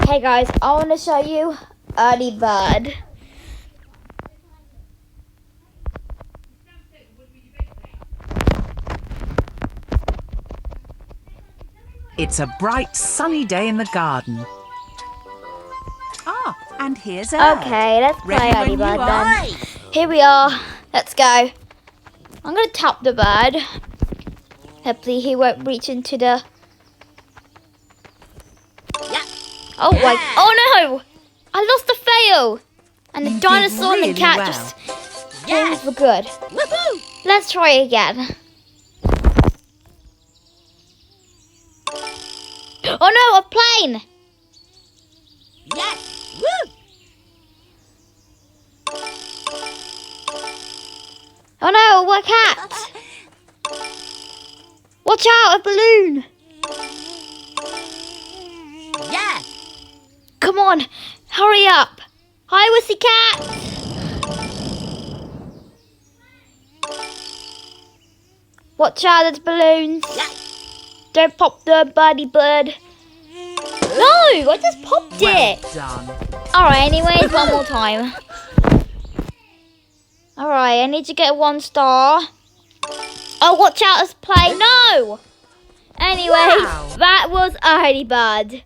Hey guys, I want to show you Irdy Bird. It's a bright, sunny day in the garden. Ah, and here's Ird. Okay, let's play Ready Irdy when you Bird are. then. Here we are. Let's go. I'm going to tap the bird. Hopefully he won't reach into the... Yeah. Oh, wait. Oh no! I lost the fail. And the You did dinosaur and really the cat well. just falls for good. Woohoo! Let's try again. Oh no, a plane! Yes! Woo! Oh no, what cat? Watch out, a balloon! Yes! Come on, hurry up! Hi, Wussy Cat! Watch out, there's balloons. Don't pop the birdie bird. No, I just popped it. Done. Alright, anyways, one more time. Alright, I need to get 1 star. Oh, watch out, there's a plane. No! Anyways, Wow. that was Irdy Bird.